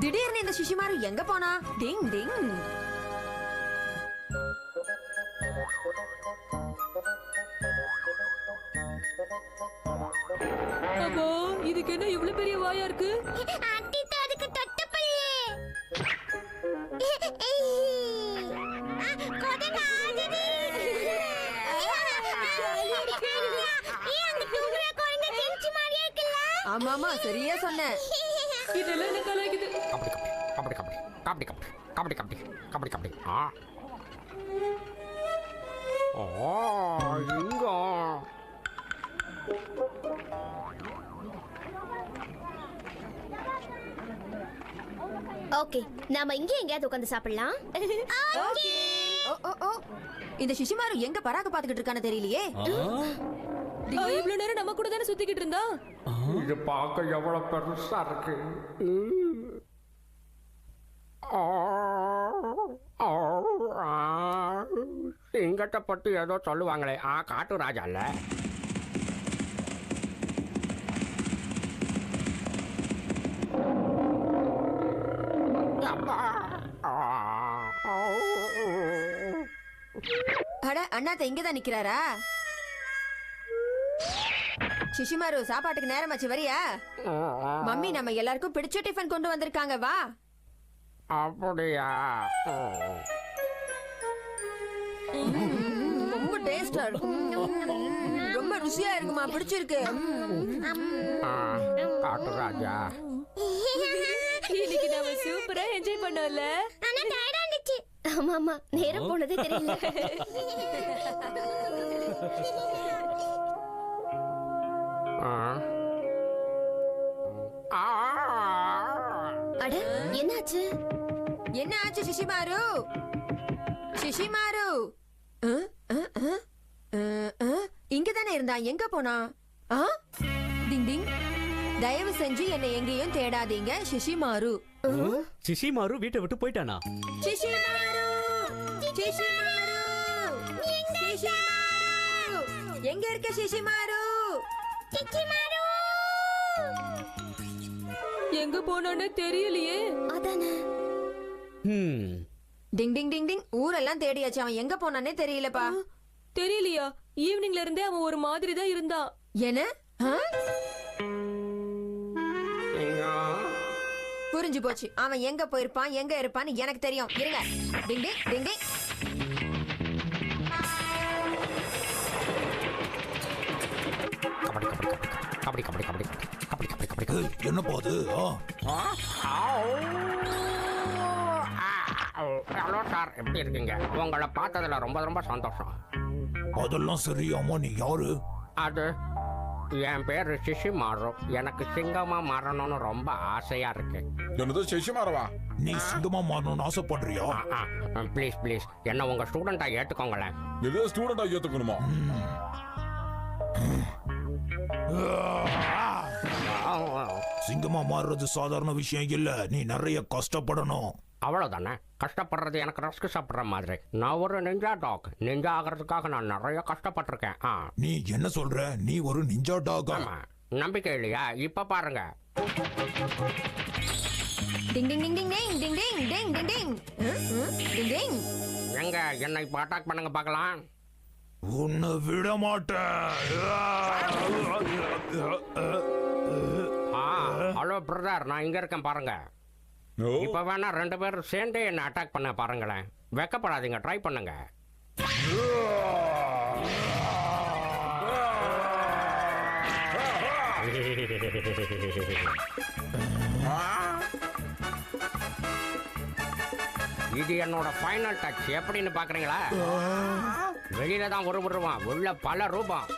திடீர்னு இந்த சிஷிமாரு எங்க போனா? டிங் டிங். அப்போ இதுக்கு என்ன இவ்வளவு பெரிய வாயா இருக்கு? அட்டிட்டு அதுக்கு தொட்டப்பள்ளி. கொதங்க ஆகுது. ஆமாமா சரியா சொன்ன. இதெல்லாம் என்ன கலாய்க்குது? கபடி கபடி கபடி கபடி கபடி கபடி கபடி கபடி கபடி. இங்க ஓகே, நாம இங்க எங்கயாவது உட்கார்ந்து சாப்பிடலாம். ஓகே. இந்த சிஷிமாரு எங்க பராக பாத்துக்கிட்டு இருக்கானே தெரியலையே. இவ்வளவு நேரம் நம்ம கூட தானே சுத்திக்கிட்டு இருந்தா. இது பார்க்க எவ்வளவு பெருசா இருக்கு. சிங்கத்தை பத்தி ஏதோ சொல்லுவாங்களே, காட்டு ராஜா இல்ல. அட அண்ணாத்த இங்கதான் நிக்கிறாரா? சிஷிமாரு சாப்பாட்டுக்கு நேரமாச்சு, வரியா? மம்மி நம்ம எல்லாருக்கும் பிடிச்ச டிஃபன் கொண்டு வந்திருக்காங்க, வா. அப்படியா? ரொம்ப டேஸ்டா இருக்கு. ரொம்ப ருசியா இருக்குமா? பிடிச்சிருக்கு. காட்டு ராஜா, இன்னைக்கு நாம சூப்பரா என்ஜாய் பண்ணோம்ல. ஆனா டயர்டா இருந்துச்சு. ஆமா ஆமா, நேரம் போனதே தெரியல. அட என்னாச்சு? என்ன ஆச்சு சிஷிமாரு? சிஷிமாரு இங்கதானே இருந்தா, எங்க போனா? டிங் டிங். தயவு செஞ்சு என்னை எங்கேயும் தேடாதீங்க சிஷிமாரு. சிஷிமாரு வீட்டை விட்டு போயிட்டானா? சிஷிமாரு, சிஷிமாரு, சிஷிமாரு, எங்க இருக்க சிஷிமாரு? சிச்சிமாரு எங்க போனோன்னு தெரியலையே. அதானே. டிங் டிங் டிங் டிங். ஊரெல்லாம் தேடியாச்சு, அவன் எங்க போனானே தெரியலப்பா. தெரியலையா? ஈவினிங்ல இருந்தே அவன் ஒரு மாதிரி தான் இருந்தான். என்ன? புரிஞ்சு போச்சு. அவன் எங்க போயிருப்பான், எங்க இருப்பான்னு எனக்கு தெரியும். இருங்க. டிங் டிங் டிங் டிங். கபடி கபடி கபடி கபடி கபடி கபடி கபடி. என்ன போகுது? ஹலோ சார், எப்படி இருக்கீங்க? உங்களை பார்த்ததுல ரொம்ப ரொம்ப சந்தோஷம். அதெல்லாம் சரி. அம்மா நீ யாரு? அது என் பேரு சிஷிமாரு. எனக்கு சிங்கமா மாறணும்னு ரொம்ப ஆசையா இருக்கு. என்னது சிஷிமாரவா? நீ சிங்கமா மாறணும்னு ஆசைப்படுறியா? ப்ளீஸ் ப்ளீஸ் என்ன உங்க ஸ்டூடெண்டா ஏத்துக்கோங்களேன். எது ஸ்டூடெண்டா ஏத்துக்கணுமா? சிங்கமா மாறுறது சாதாரண விஷயம் இல்ல. நீ நிறைய கஷ்டப்படணும். அவ்வளவுதானே. கஷ்டப்படுறது எனக்கு ரஸ்க் சாப்பிடுற மாதிரி. நான் ஒரு நிஞ்சா டாக். நிஞ்சா ஆகிறதுக்காக நான் நிறைய கஷ்டப்பட்டிருக்கேன். நீ என்ன சொல்ற? நீ ஒரு நிஞ்சா டாக்? நம்பிக்கை இல்லையா? இப்ப பாருங்க. டிங் டிங் டிங் டிங் டிங் டிங் டிங் டிங் டிங் டிங் டிங். எங்க என்னை இப்ப அட்டாக் பண்ணுங்க பார்க்கலாம். உன்னை விட மாட்டேன். ஹலோ பிரதர், நான் இங்க இருக்கேன் பாருங்க. இப்ப வேணா ரெண்டு பேரும் சேர்ந்தே என்ன அட்டாக் பண்ண பாருங்களேன். வெக்கப்படாதீங்க, ட்ரை பண்ணுங்க. இது என்னோட ஃபைனல் டச். எப்படின்னு பாக்குறீங்களா? வெளியில தான் ஒரு உருவம், உள்ள பல ரூபம்.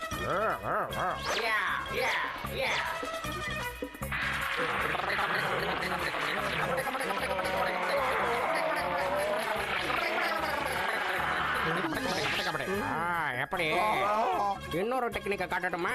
எப்படி? இன்னொரு டெக்னிக்கை காட்டட்டுமா?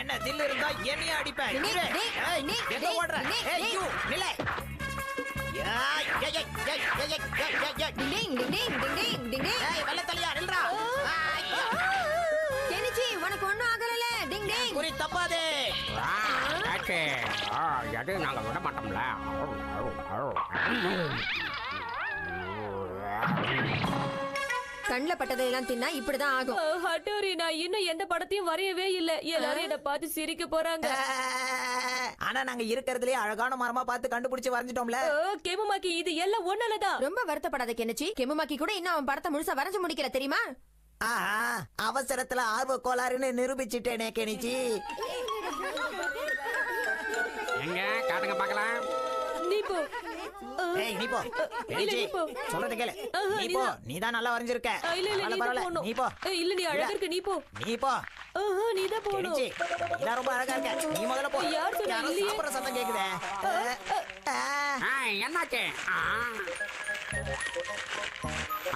என்ன தில்லு இருந்தா என்னைய அடிப்பேன் டேய், இரு. டேய், ஏய், டேய், எங்க டேய், ஓடுற டேய், ஏய் டேய். யூ நில்லை ஏய் ஏய் ஏய் ஏய் ஏய் ஏய் ஏய் டிங் டிங் டிங் டிங் டிங் டிங் டிங். ஏய் வெள்ளத்தலியா நில்றா கெனிச்சி உனக்கு ஒண்ணும் ஆகலல டிங் டிங். குறி தப்பாதே ஆச்சே. எது நாங்க விட மாட்டோம்ல. கண்ணுல பட்டதையெல்லாம் தின்னா இப்படிதான் ஆகும். ஹட்டோரி நான் இன்னும் எந்த படத்தையும் வரையவே இல்ல எல்லாரும் என்ன பார்த்து சிரிக்க போறாங்க. ஆனா நாங்க இருக்கிறதுலயே அழகான மரமா பார்த்து கண்டுபிடிச்சு வரைஞ்சிட்டோம்ல கேமமாக்கி இது எல்லாம் ஒன்னாலதான். ரொம்ப வருத்தப்படாத கெனிச்சி. கெமுமாக்கி கூட இன்னும் அவன் படத்தை முழுசா வரைஞ்சு முடிக்கல தெரியுமா? ஆஹா அவசரத்துல ஆர்வ கோளாறுன்னு நிரூபிச்சிட்டேனே கெனிச்சி எங்க காட்டுங்க பார்க்கலாம். நீ போ. ஏய் நீ போ இல்ல, கெனிச்சி நீ போ. சொல்றத கேளு ஆஹா, நீ போ நீதான் நல்லா வரைஞ்சிருக்க இல்ல இல்ல நீ தான் பரவாயில்ல போணும். நீ போ இல்ல நீ அழகா இருக்க நீ போ. நீ போ நீ தான் போணும். கெனிச்சி நீதான் ரொம்ப அழகா இருக்க நீ முதல்ல போ யார் சொன்னா? யாரோ இல்லையே. சாப்பிடுற சத்தம் கேக்குதே என்னாச்சு?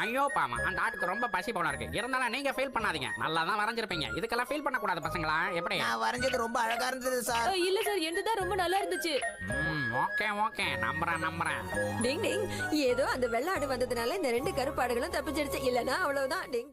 ஐயோ பாமா அந்த ஆட்டுக்கு ரொம்ப பசி போல இருக்கு. இருந்தாலும் நீங்க ஃபீல் பண்ணாதீங்க. நல்லா தான் வரைஞ்சிருப்பீங்க. இதுக்கெல்லாம் ஃபீல் பண்ண கூடாது பசங்களா. எப்படி? நான் வரைஞ்சது ரொம்ப அழகா இருந்தது சார் இல்ல சார் என்னதான் ரொம்ப நல்லா இருந்துச்சு. ஓகே ஓகே நம்புறேன். டிங் டிங். ஏதோ அந்த வெள்ளாடு வந்ததுனால இந்த ரெண்டு கருப்பாடுகளும் தப்பிச்சிடுச்சு. இல்லனா அவ்வளவுதான். டிங்.